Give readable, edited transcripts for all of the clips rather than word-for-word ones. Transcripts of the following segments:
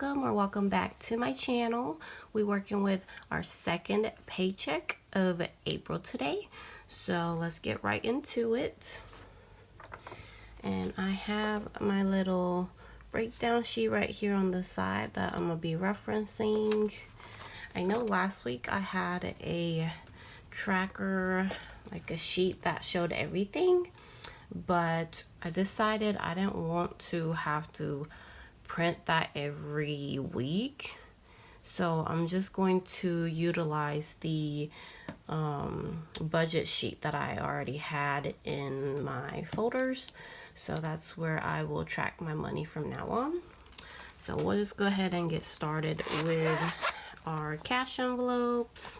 welcome back to my channel. We're working with our second paycheck of April today, so let's get right into it. And I have my little breakdown sheet right here on the side that I'm gonna be referencing. I know last week I had a tracker, like a sheet that showed everything, but I decided I didn't want to have to print that every week, so I'm just going to utilize the budget sheet that I already had in my folders. So that's where I will track my money from now on. So we'll just go ahead and get started with our cash envelopes.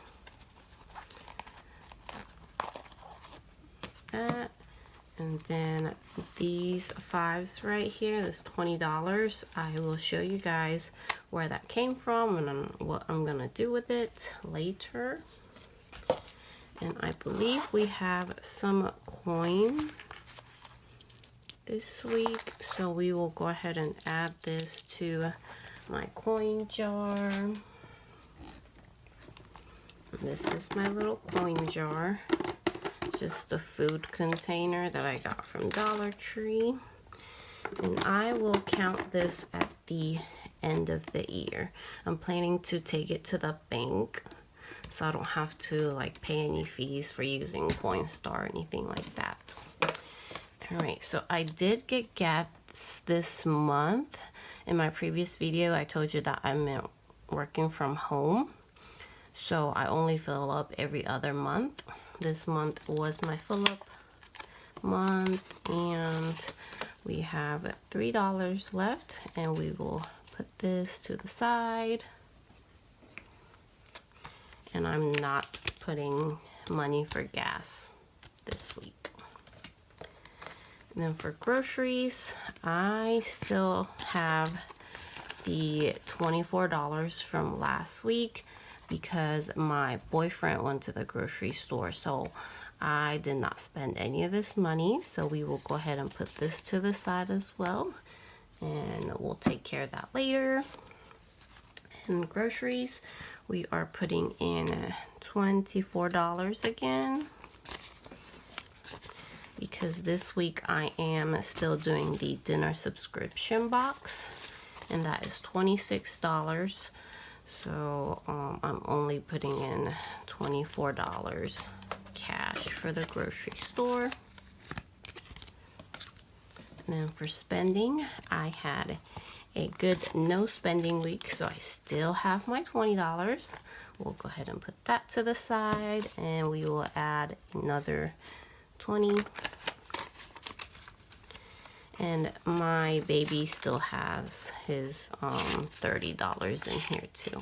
That. And then these fives right here, this $20, I will show you guys where that came from and what I'm gonna do with it later. And I believe we have some coin this week, so we will go ahead and add this to my coin jar. This is my little coin jar. Just a food container that I got from Dollar Tree, and I will count this at the end of the year. I'm planning to take it to the bank so I don't have to like pay any fees for using Coinstar or anything like that. All right, so I did get gas this month. In my previous video I told you that I meant working from home, so I only fill up every other month. This month was my fill up month, and we have $3 left, and we will put this to the side. And I'm not putting money for gas this week. And then for groceries, I still have the $24 from last week, because my boyfriend went to the grocery store, so I did not spend any of this money. So we will go ahead and put this to the side as well, and we'll take care of that later. And groceries, we are putting in $24 again, because this week I am still doing the dinner subscription box, and that is $26. So I'm only putting in $24 cash for the grocery store. And then for spending, I had a good no spending week, so I still have my $20. We'll go ahead and put that to the side, and we will add another 20. And my baby still has his $30 in here too.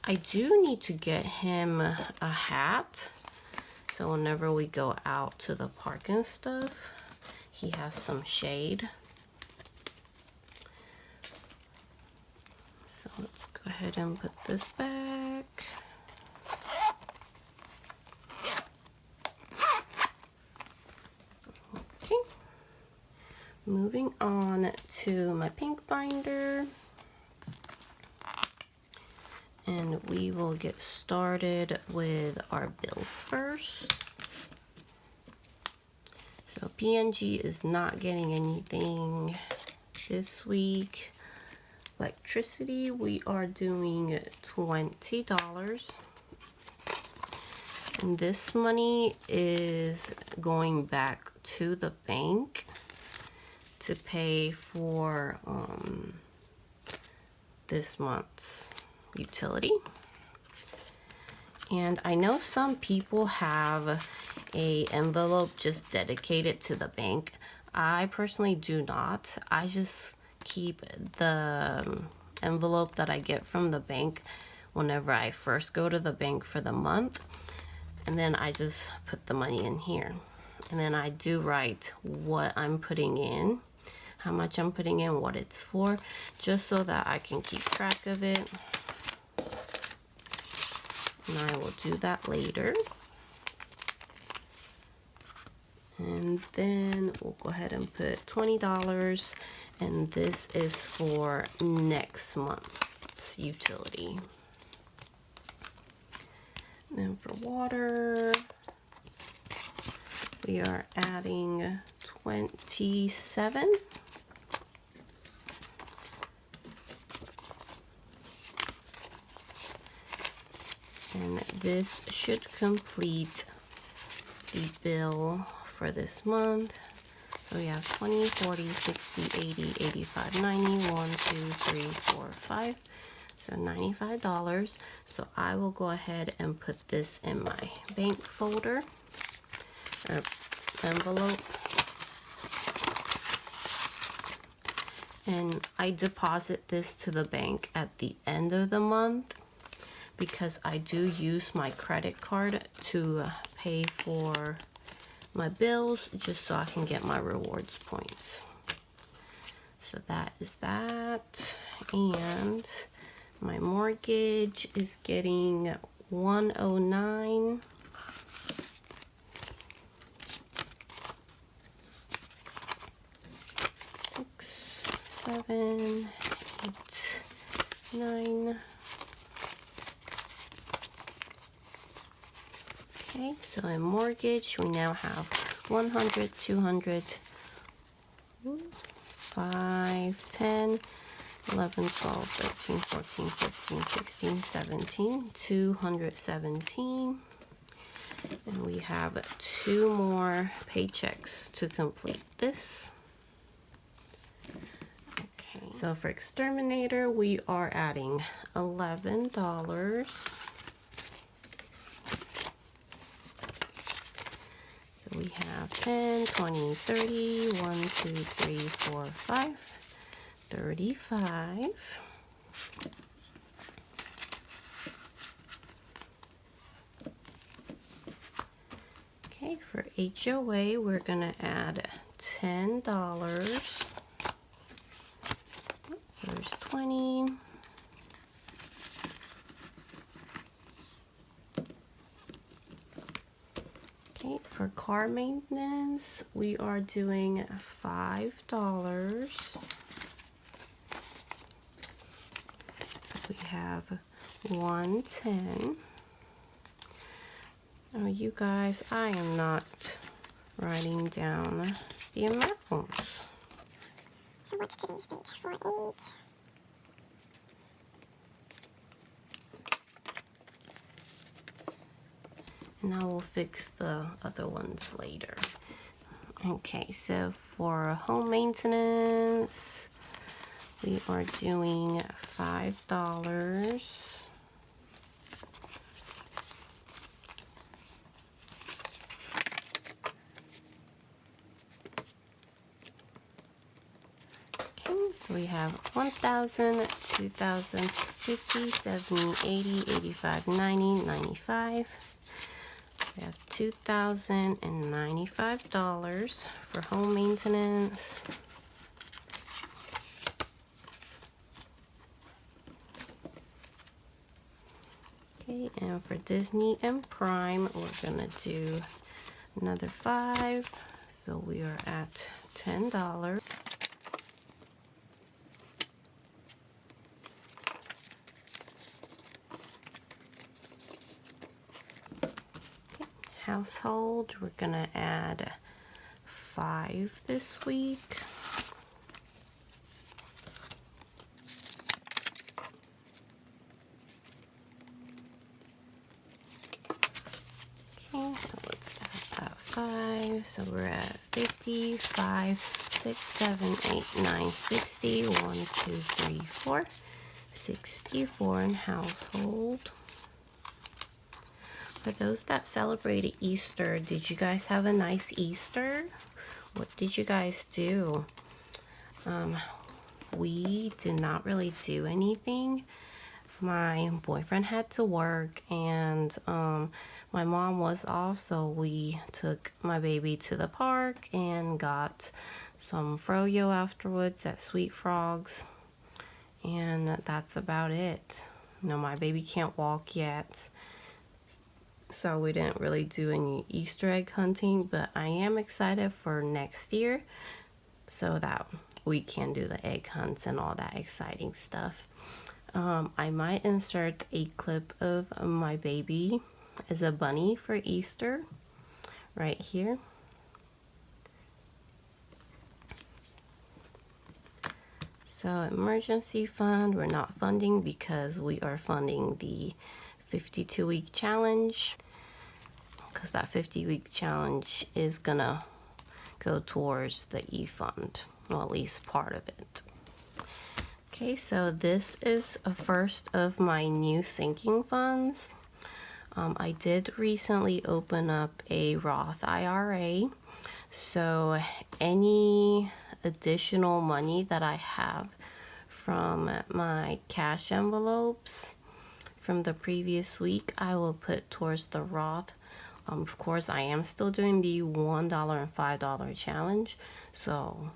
I do need to get him a hat, so whenever we go out to the park and stuff, he has some shade. So let's go ahead and put this back. Moving on to my pink binder, and we will get started with our bills first. So P&G is not getting anything this week. Electricity, we are doing $20. And this money is going back to the bank to pay for this month's utility. And I know some people have a envelope just dedicated to the bank. I personally do not. I just keep the envelope that I get from the bank whenever I first go to the bank for the month, and then I just put the money in here. And then I do write what I'm putting in, how much I'm putting in, what it's for, just so that I can keep track of it. And I will do that later. And then we'll go ahead and put $20 And this is for next month's utility. Then for water, we are adding 27. And this should complete the bill for this month. So we have 20, 40, 60, 80, 85, 90, 1, 2, 3, 4, 5. So $95. So I will go ahead and put this in my bank folder or envelope. And I deposit this to the bank at the end of the month because I do use my credit card to pay for my bills just so I can get my rewards points. So that is that. And my mortgage is getting $109. Seven, 8, 9. Okay, so in mortgage, we now have 100, 200, 5, 10, 11, 12, 13, 14, 15, 16, 17, 217. And we have 2 more paychecks to complete this. Okay, so for exterminator, we are adding $11. So we have 10, 20, 30, 1, 2, 3, 4, 5, 35. Okay, for HOA, we're gonna add $10. There's 20. Okay, for car maintenance, we are doing $5. We have 110. Oh, you guys, I am not writing down the amounts. So what's today's date? 4/8. And I will fix the other ones later. Okay, so for home maintenance, we are doing $5. So we have 1,000, 2,000, 50, 70, 80, 85, 90, 95. We have $2,095 for home maintenance. Okay, and for Disney and Prime, we're gonna do another 5. So we are at $10. Household, we're gonna add 5 this week. Okay, so let's add that 5. So we're at 50, 5, 6, 7, 8, 9, 60. 1, 2, 3, 4. 64 in household. For those that celebrated Easter, did you guys have a nice Easter? What did you guys do? We did not really do anything. My boyfriend had to work and my mom was off, so we took my baby to the park and got some froyo afterwards at Sweet Frogs. And that's about it. No, my baby can't walk yet. So we didn't really do any Easter egg hunting, but I am excited for next year so that we can do the egg hunts and all that exciting stuff. I might insert a clip of my baby as a bunny for Easter right here. So emergency fund, we're not funding because we are funding the 52-week challenge, because that 50-week challenge is gonna go towards the e-fund, well, at least part of it. Okay, so this is a first of my new sinking funds. I did recently open up a Roth IRA, so any additional money that I have from my cash envelopes from the previous week, I will put towards the Roth. Of course, I am still doing the $1 and $5 challenge, so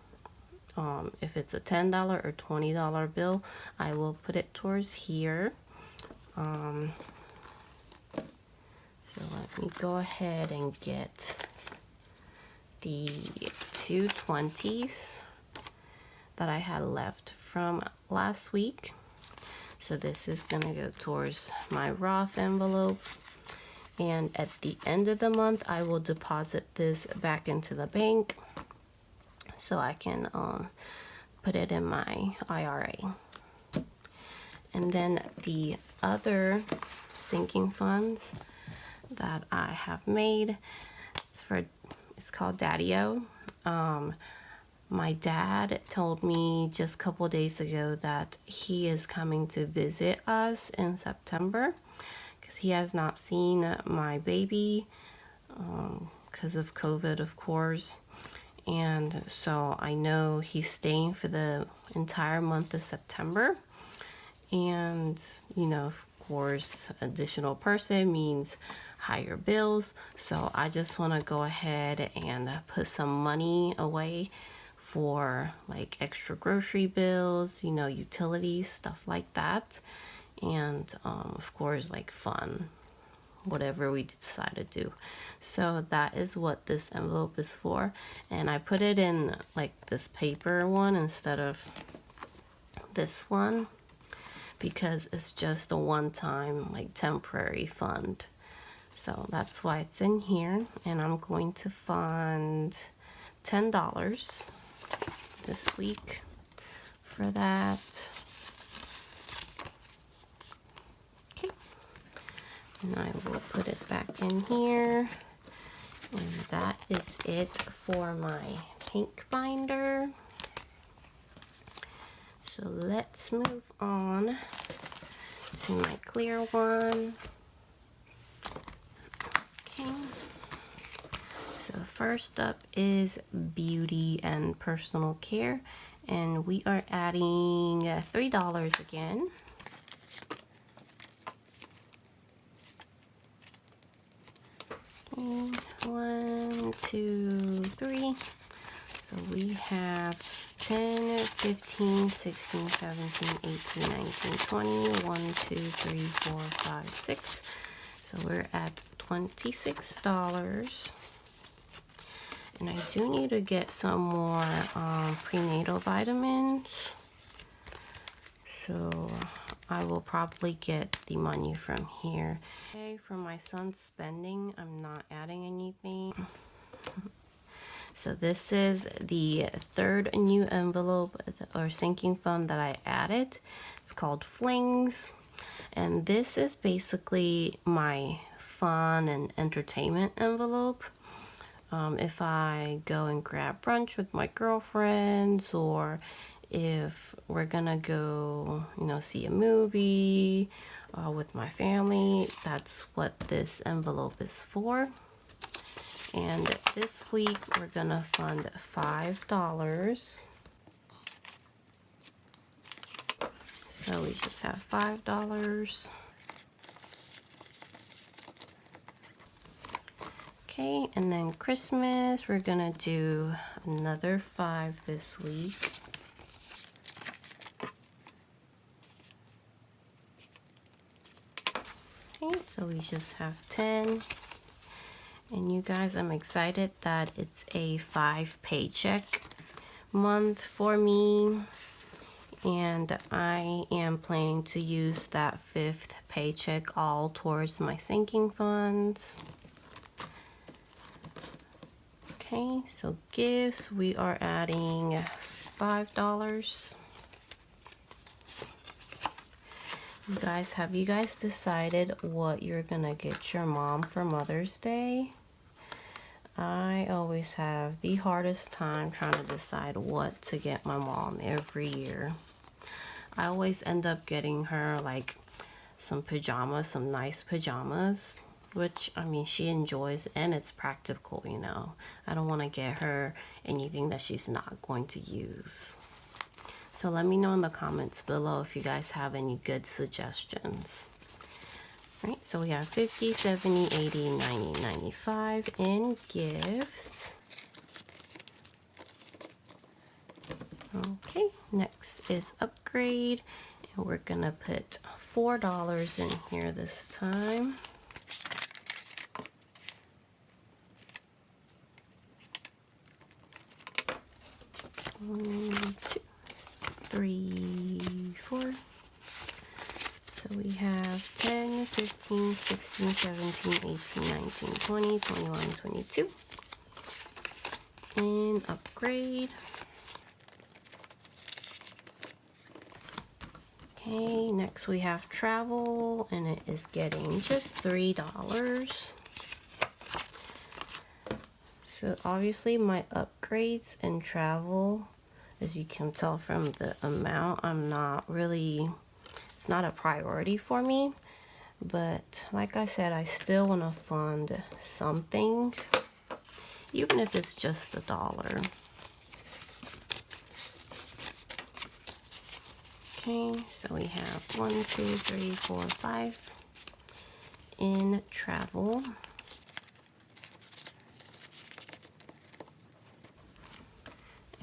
if it's a $10 or $20 bill, I will put it towards here. So let me go ahead and get the 2 20s that I had left from last week. So this is gonna go towards my Roth envelope. And at the end of the month, I will deposit this back into the bank so I can put it in my IRA. And then the other sinking funds that I have made, it's called Daddy-O. My dad told me just a couple days ago that he is coming to visit us in September because he has not seen my baby because of COVID, of course. And so I know he's staying for the entire month of September. And, you know, of course, additional person means higher bills. So I just want to go ahead and put some money away for like extra grocery bills, you know, utilities, stuff like that. And of course, like fun, whatever we decide to do. So that is what this envelope is for. And I put it in like this paper one instead of this one because it's just a one-time like temporary fund. So that's why it's in here. And I'm going to fund $10 this week for that. Okay. And I will put it back in here. And that is it for my pink binder. So let's move on to my clear one. Okay. So first up is beauty and personal care, and we are adding $3 again. Okay, 1, 2, 3. So we have 10, 15, 16, 17, 18, 19, 20, 1, 2, 3, 4, 5, 6. So we're at $26. And I do need to get some more prenatal vitamins. So I will probably get the money from here. Okay, for my son's spending, I'm not adding anything. So this is the third new envelope or sinking fund that I added. It's called Flings. And this is basically my fun and entertainment envelope. If I go and grab brunch with my girlfriends, or if we're gonna go, you know, see a movie with my family, that's what this envelope is for. And this week we're gonna fund $5. So we just have $5. Okay, and then Christmas, we're gonna do another 5 this week. Okay, so we just have 10. And you guys, I'm excited that it's a 5 paycheck month for me, and I am planning to use that 5th paycheck all towards my sinking funds. Okay, so gifts, we are adding $5. You guys, have you guys decided what you're gonna get your mom for Mother's Day? I always have the hardest time trying to decide what to get my mom every year. I always end up getting her like some pajamas, some nice pajamas, which I mean she enjoys and it's practical, you know. I don't want to get her anything that she's not going to use. So let me know in the comments below if you guys have any good suggestions. Right, so we have 50, 70, 80, 90, 95 in gifts. Okay, next is upgrade, and we're gonna put $4 in here this time. 1, 2, 3, 4. So we have 10, 15, 16, 17, 18, 19, 20, 21, 22. And upgrade. Okay, next we have travel, and it is getting just $3. So obviously my upgrades and travel, as you can tell from the amount, it's not a priority for me. But like I said, I still want to fund something, even if it's just $1. Okay, so we have 1, 2, 3, 4, 5 in travel.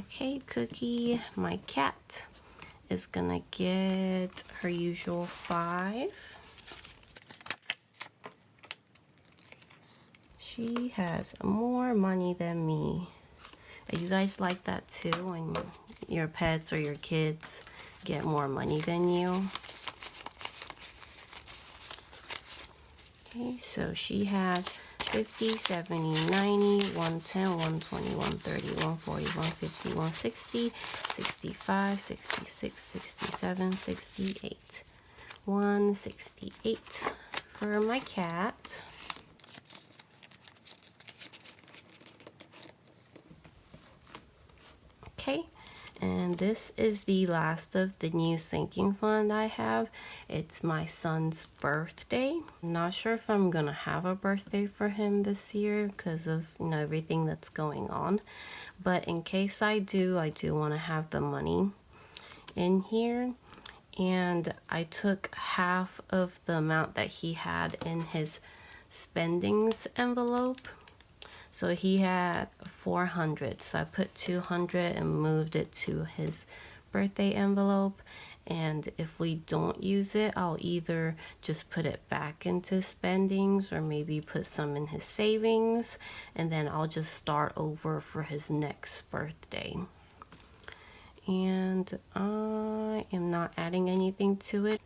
Okay, Cookie, my cat, is gonna get her usual 5. She has more money than me. You guys like that too, when your pets or your kids get more money than you? Okay, so she has 50, 70, 90, 110, 120, 130, 140, 150, 160, 65, 66, 67, 68. 168 for my cat. Okay, and this is the last of the new sinking fund I have. It's my son's birthday. I'm not sure if I'm gonna have a birthday for him this year because of, you know, everything that's going on. But in case I do want to have the money in here. And I took half of the amount that he had in his spendings envelope. So he had 400, so I put 200 and moved it to his birthday envelope. And if we don't use it, I'll either just put it back into spendings or maybe put some in his savings, and then I'll just start over for his next birthday. And I am not adding anything to it.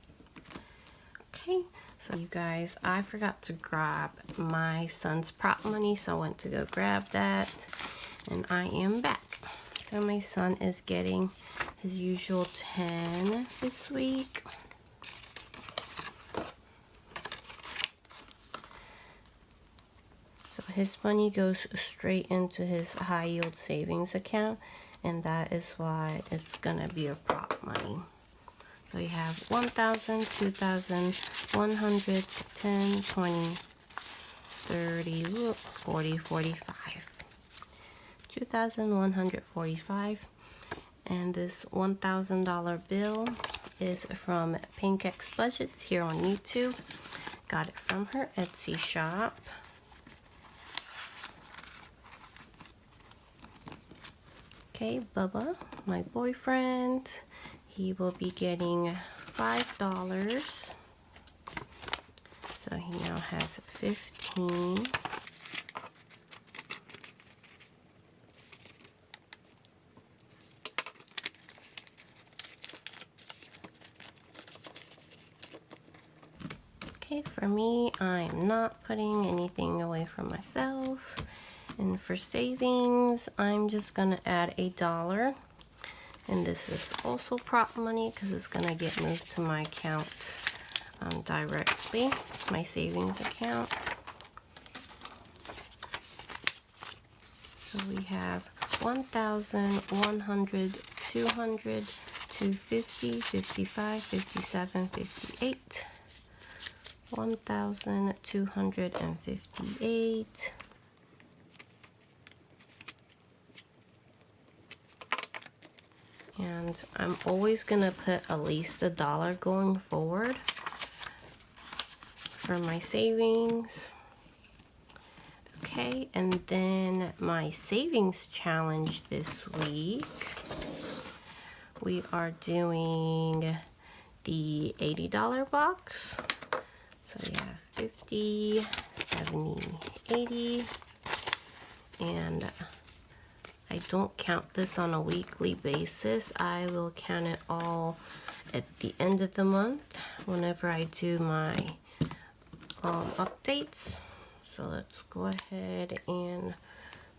Okay, so you guys, I forgot to grab my son's prop money, so I went to go grab that, and I am back. So my son is getting his usual 10 this week. So his money goes straight into his high yield savings account, and that is why it's gonna be a prop money. So you have 1,000, 2,000, 100, 10, 20, 30, 40, 45. 2,145. And this $1,000 bill is from Paycheck's Budgets here on YouTube. Got it from her Etsy shop. Okay, Bubba, my boyfriend, he will be getting $5. So he now has 15. Okay, for me, I'm not putting anything away from myself. And for savings, I'm just gonna add $1. And this is also prop money because it's gonna get moved to my account directly, my savings account. So we have 1,000, 100, 200, 250, 55, 57, 58, 1,258. And I'm always gonna put at least $1 going forward for my savings. Okay, and then my savings challenge this week, we are doing the $80 box. So we have 50, 70, 80, and I don't count this on a weekly basis. I will count it all at the end of the month whenever I do my updates. So let's go ahead and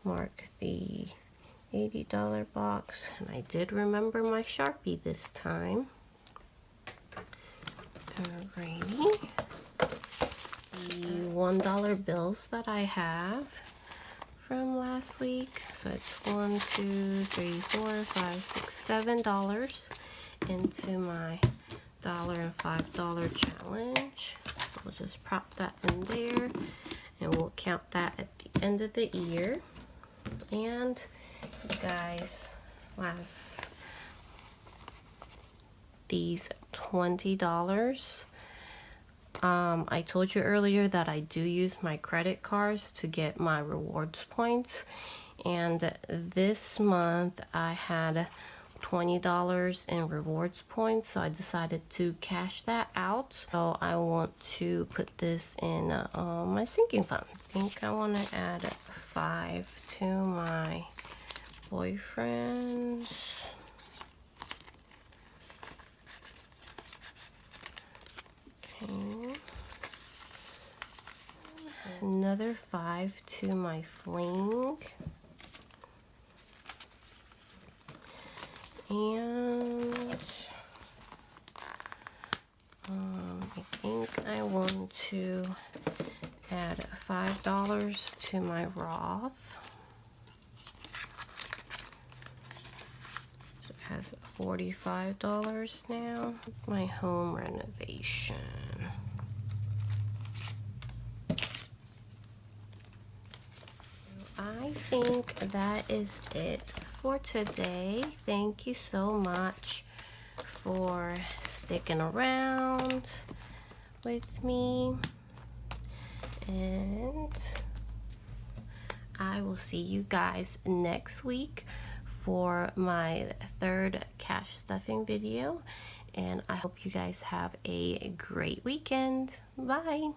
mark the $80 box. And I did remember my Sharpie this time. Alrighty. The $1 bills that I have from last week. So it's $1, $2, $3, $4, $5, $6, $7 into my $1 and $5 challenge. So we'll just prop that in there, and we'll count that at the end of the year. And you guys, these $20. I told you earlier that I do use my credit cards to get my rewards points, and this month I had $20 in rewards points, so I decided to cash that out. So I want to put this in my sinking fund. I think I want to add 5 to my boyfriend's. Okay. Another 5 to my fling. And I think I want to add $5 to my Roth. So it has $45 now. My home renovation. I think that is it for today. Thank you so much for sticking around with me, and I will see you guys next week for my third cash stuffing video, and I hope you guys have a great weekend. Bye.